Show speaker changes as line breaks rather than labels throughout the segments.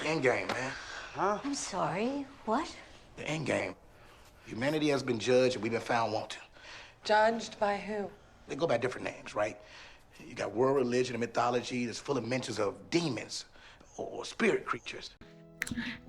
the end game, man.
Huh? I'm sorry, what?
The end game. Humanity has been judged and we've been found wanting.
Judged by who?
They go by different names, right? You got world religion and mythology that's full of mentions of demons or spirit creatures.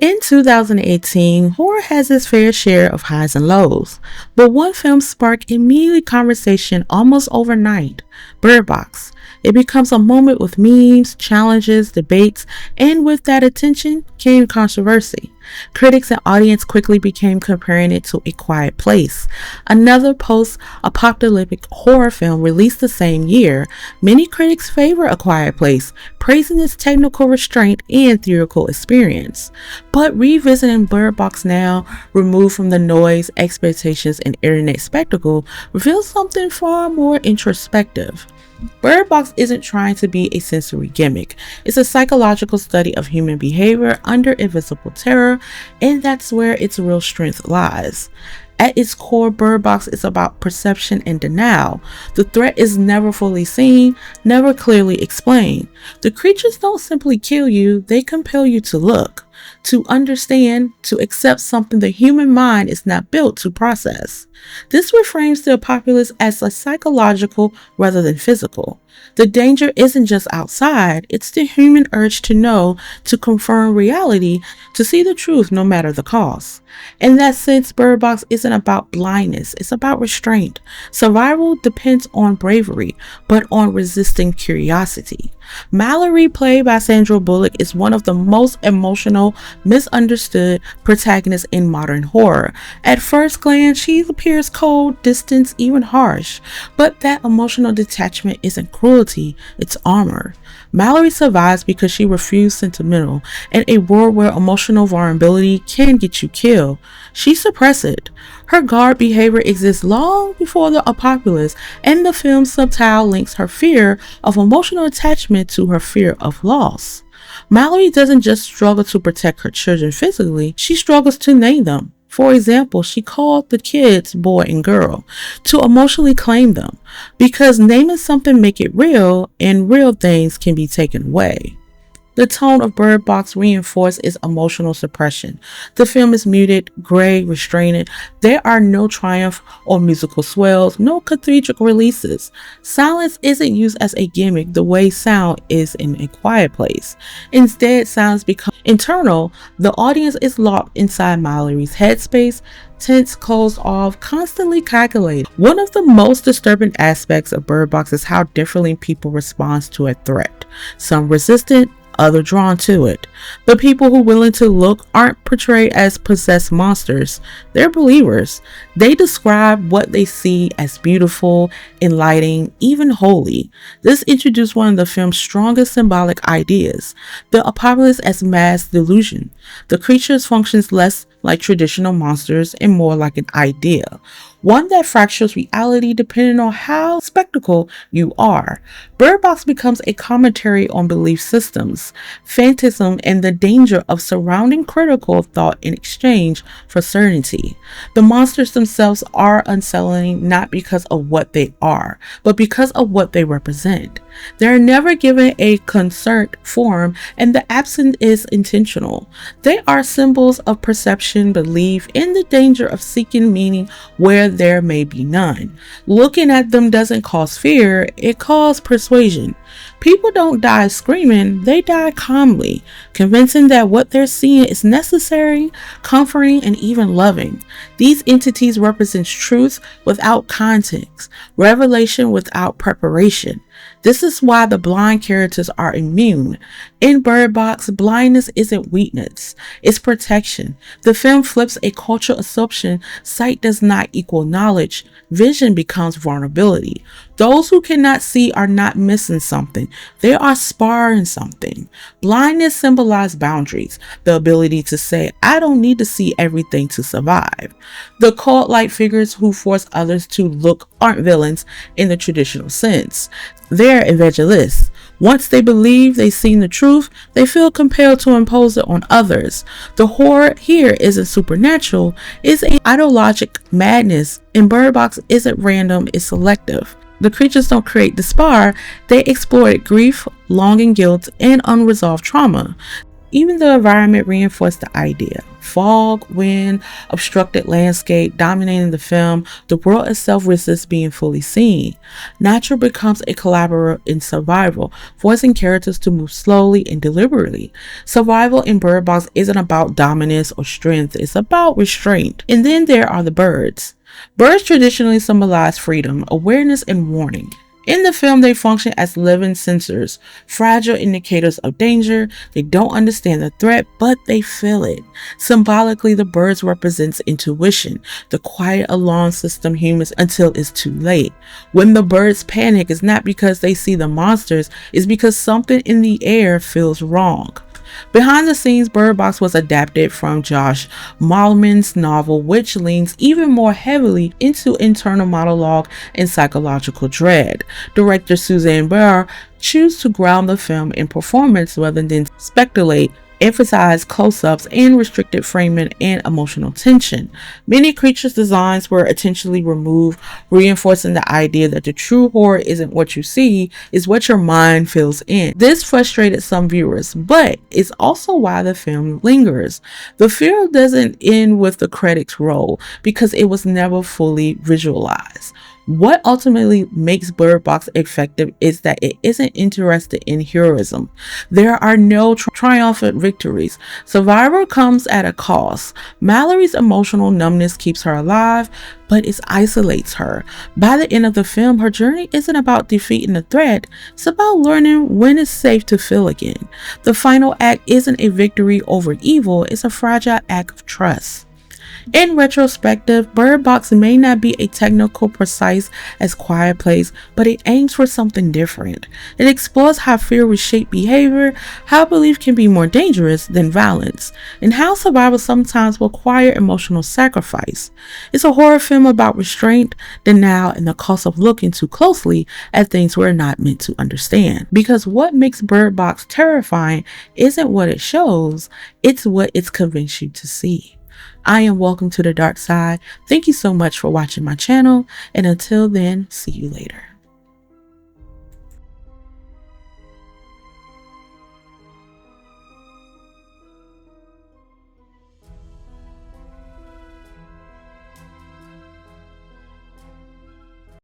In 2018, horror has its fair share of highs and lows, but one film sparked immediate conversation almost overnight: Bird Box. It becomes a moment with memes, challenges, debates, and with that attention came controversy. Critics and audience quickly became comparing it to A Quiet Place, another post-apocalyptic horror film released the same year. Many critics favor A Quiet Place, praising its technical restraint and theatrical experience. But revisiting Bird Box now, removed from the noise, expectations, and internet spectacle, reveals something far more introspective. Bird Box isn't trying to be a sensory gimmick. It's a psychological study of human behavior under invisible terror, and that's where its real strength lies. At its core, Bird Box is about perception and denial. The threat is never fully seen, never clearly explained. The creatures don't simply kill you, they compel you to look, to understand, to accept something the human mind is not built to process. This reframes the apocalypse as a psychological rather than physical. The danger isn't just outside, it's the human urge to know, to confirm reality, to see the truth no matter the cost. In that sense, Bird Box isn't about blindness, it's about restraint. Survival depends on bravery, but on resisting curiosity. Malorie, played by Sandra Bullock, is one of the most emotional, misunderstood protagonists in modern horror. At first glance, she appears cold, distant, even harsh, but that emotional detachment isn't cruelty, it's armor. Malorie survives because she refused sentimental. In a world where emotional vulnerability can get you killed, she suppresses it. Her guard behavior exists long before the apocalypse, and the film's subtitle links her fear of emotional attachment to her fear of loss. Malorie doesn't just struggle to protect her children physically, she struggles to name them. For example, she called the kids boy and girl to emotionally claim them, because naming something make it real, and real things can be taken away. The tone of Bird Box reinforces emotional suppression. The film is muted, gray, restrained. There are no triumph or musical swells, no cathedral releases. Silence isn't used as a gimmick the way sound is in A Quiet Place. Instead, sounds become internal. The audience is locked inside Malorie's headspace, tense, closed off, constantly calculated. One of the most disturbing aspects of Bird Box is how differently people respond to a threat. Some resistant, others drawn to it. The people who are willing to look aren't portrayed as possessed monsters. They're believers. They describe what they see as beautiful, enlightening, even holy. This introduced one of the film's strongest symbolic ideas: the apocalypse as mass delusion. The creatures functions less like traditional monsters and more like an idea, one that fractures reality depending on how spectacle you are. Bird Box becomes a commentary on belief systems, phantasm, and the danger of surrounding critical thought in exchange for certainty. The monsters themselves are unsettling not because of what they are, but because of what they represent. They are never given a concert form, and the absence is intentional. They are symbols of perception, belief, and the danger of seeking meaning where there may be none. Looking at them doesn't cause fear, it causes persuasion. People don't die screaming, they die calmly, convincing that what they're seeing is necessary, comforting, and even loving. These entities represent truth without context, revelation without preparation. This is why the blind characters are immune. In Bird Box, blindness isn't weakness, it's protection. The film flips a cultural assumption: sight does not equal knowledge, vision becomes vulnerability. Those who cannot see are not missing something, they are sparring something. Blindness symbolizes boundaries, the ability to say, I don't need to see everything to survive. The cult-like figures who force others to look aren't villains in the traditional sense. They're evangelists. Once they believe they've seen the truth, they feel compelled to impose it on others. The horror here isn't supernatural, it's an ideologic madness, and Bird Box isn't random, it's selective. The creatures don't create despair, they exploit grief, longing, guilt, and unresolved trauma. Even the environment reinforced the idea. Fog, wind, obstructed landscape dominating the film, the world itself resists being fully seen. Nature becomes a collaborator in survival, forcing characters to move slowly and deliberately. Survival in Bird Box isn't about dominance or strength, it's about restraint. And then there are the birds. Birds traditionally symbolize freedom, awareness, and warning. In the film, they function as living sensors, fragile indicators of danger. They don't understand the threat, but they feel it. Symbolically, the birds represents intuition, the quiet alarm system humans until it's too late. When the birds panic, it's not because they see the monsters, it's because something in the air feels wrong. Behind the scenes, Bird Box was adapted from Josh Malerman's novel, which leans even more heavily into internal monologue and psychological dread. Director Susanne Bier chose to ground the film in performance rather than speculate, emphasize close-ups and restricted framing and emotional tension. Many creatures' designs were intentionally removed, reinforcing the idea that the true horror isn't what you see, is what your mind fills in. This frustrated some viewers, but it's also why the film lingers. The film doesn't end with the credits roll because it was never fully visualized. What ultimately makes Bird Box effective is that it isn't interested in heroism. There are no triumphant victories. Survival comes at a cost. Malorie's emotional numbness keeps her alive, but it isolates her. By the end of the film, her journey isn't about defeating the threat, it's about learning when it's safe to feel again. The final act isn't a victory over evil, it's a fragile act of trust. In retrospective, Bird Box may not be as technical precise as Quiet Place, but it aims for something different. It explores how fear reshapes behavior, how belief can be more dangerous than violence, and how survival sometimes requires emotional sacrifice. It's a horror film about restraint, denial, and the cost of looking too closely at things we're not meant to understand. Because what makes Bird Box terrifying isn't what it shows, it's what it's convinced you to see. I am Welcome to the Dark Side. Thank you so much for watching my channel, and until then, see you later.